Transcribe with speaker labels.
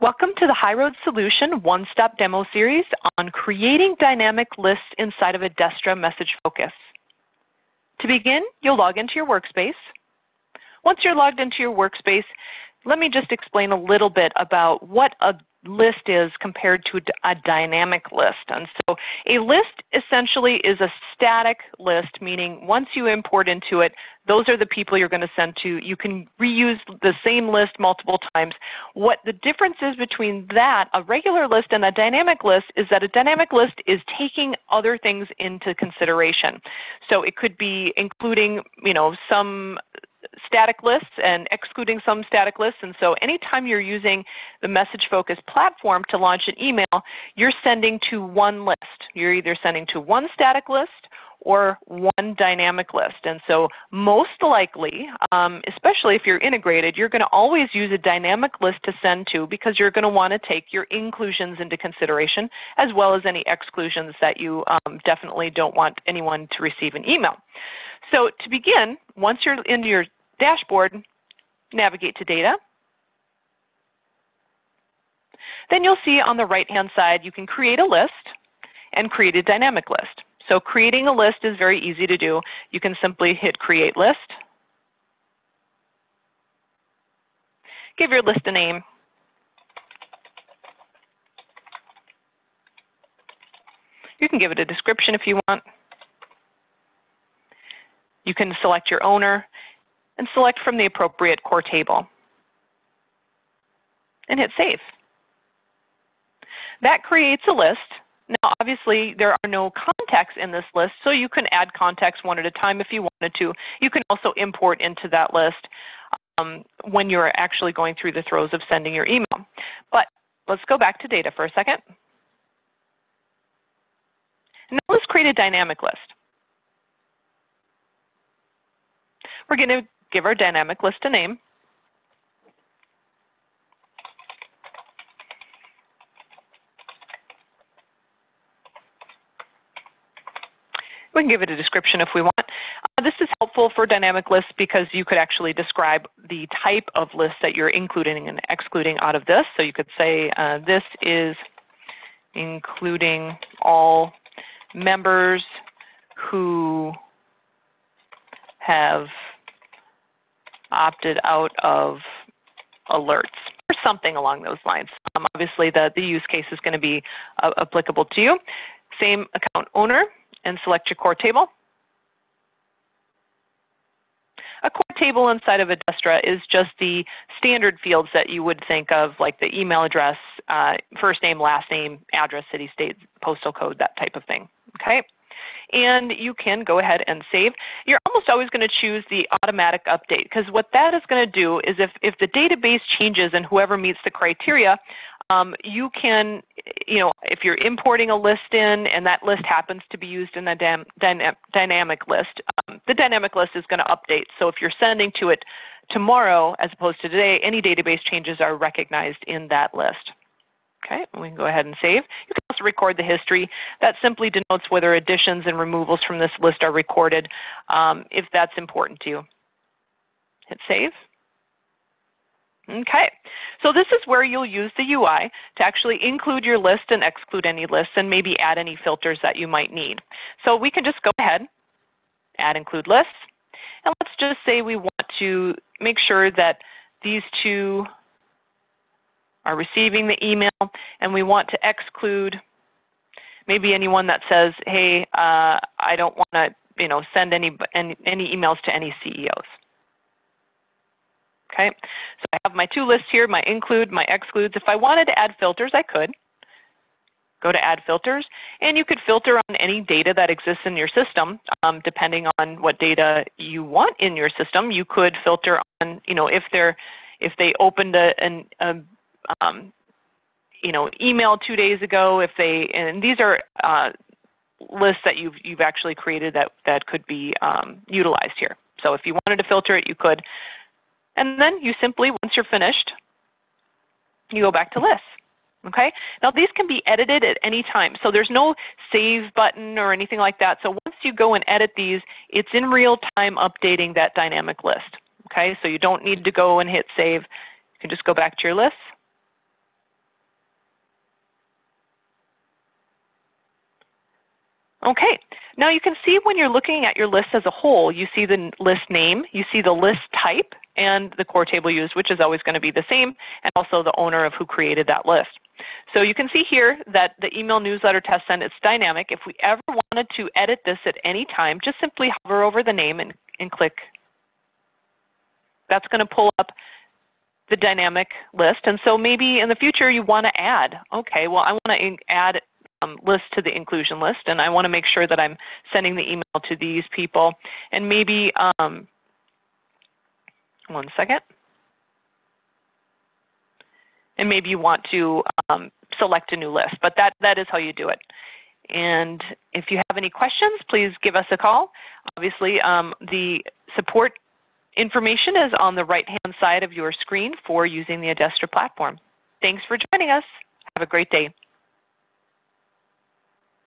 Speaker 1: Welcome to the HighRoad Solution one-stop demo series on creating dynamic lists inside of Adestra Message Focus. To begin, you'll log into your workspace. Once you're logged into your workspace, let me just explain a little bit about what a list is compared to a dynamic list. And so a list essentially is a static list, meaning once you import into it, those are the people you're going to send to. You can reuse the same list multiple times. What the difference is between that, a regular list, and a dynamic list is that a dynamic list is taking other things into consideration. So it could be including, some static lists and excluding some static lists. And so anytime you're using the Message Focus platform to launch an email, you're sending to one list. You're either sending to one static list or one dynamic list. And so most likely, especially if you're integrated, you're going to always use a dynamic list to send to because you're going to want to take your inclusions into consideration as well as any exclusions that you definitely don't want anyone to receive an email. So to begin, once you're in your dashboard, navigate to Data. Then you'll see on the right-hand side, you can create a list and create a dynamic list. So creating a list is very easy to do. You can simply hit Create List. Give your list a name. You can give it a description if you want. You can select your owner and select from the appropriate core table and hit Save. That creates a list. Now, obviously, there are no contacts in this list, so you can add contacts one at a time if you wanted to. You can also import into that list when you're actually going through the throes of sending your email. But let's go back to data for a second. Now let's create a dynamic list. We're going to give our dynamic list a name. We can give it a description if we want. This is helpful for dynamic lists because you could actually describe the type of list that you're including and excluding out of this. So you could say this is including all members who have opted out of alerts or something along those lines. Obviously, the use case is going to be applicable to you. Same account owner and select your core table. A core table inside of Adestra is just the standard fields that you would think of, like the email address, first name, last name, address, city, state, postal code, that type of thing. Okay? And you can go ahead and save. You're almost always going to choose the automatic update because what that is going to do is if the database changes and whoever meets the criteria, you can, if you're importing a list in and that list happens to be used in a dynamic list, the dynamic list is going to update. So if you're sending to it tomorrow as opposed to today, any database changes are recognized in that list. Okay, we can go ahead and save. You can also record the history. That simply denotes whether additions and removals from this list are recorded, if that's important to you. Hit save. Okay, so this is where you'll use the UI to actually include your list and exclude any lists and maybe add any filters that you might need. So we can just go ahead, add include lists, and let's just say we want to make sure that these two are receiving the email and we want to exclude maybe anyone that says, hey, I don't want to send any emails to any CEOs. Okay, so I have my two lists here, my include, my excludes. If I wanted to add filters, I could go to add filters, and you could filter on any data that exists in your system. Depending on what data you want in your system, you could filter on, if they opened an email 2 days ago, and these are lists that you've actually created that could be utilized here. So if you wanted to filter it, you could. And then you simply, once you're finished, you go back to lists. Okay? Now these can be edited at any time. So there's no save button or anything like that. So once you go and edit these, it's in real time updating that dynamic list. Okay? So you don't need to go and hit save. You can just go back to your list Okay, now you can see when you're looking at your list as a whole, you see the list name, you see the list type, and the core table used, which is always going to be the same, and also the owner of who created that list. So you can see here that the email newsletter test send, it's dynamic. If we ever wanted to edit this at any time, just simply hover over the name and click. That's going to pull up the dynamic list. And so maybe in the future you want to add, okay, well, I want to add list to the inclusion list, and I want to make sure that I'm sending the email to these people. And maybe, one second. And maybe you want to select a new list, but that is how you do it. And if you have any questions, please give us a call. Obviously, the support information is on the right-hand side of your screen for using the Adestra platform. Thanks for joining us. Have a great day.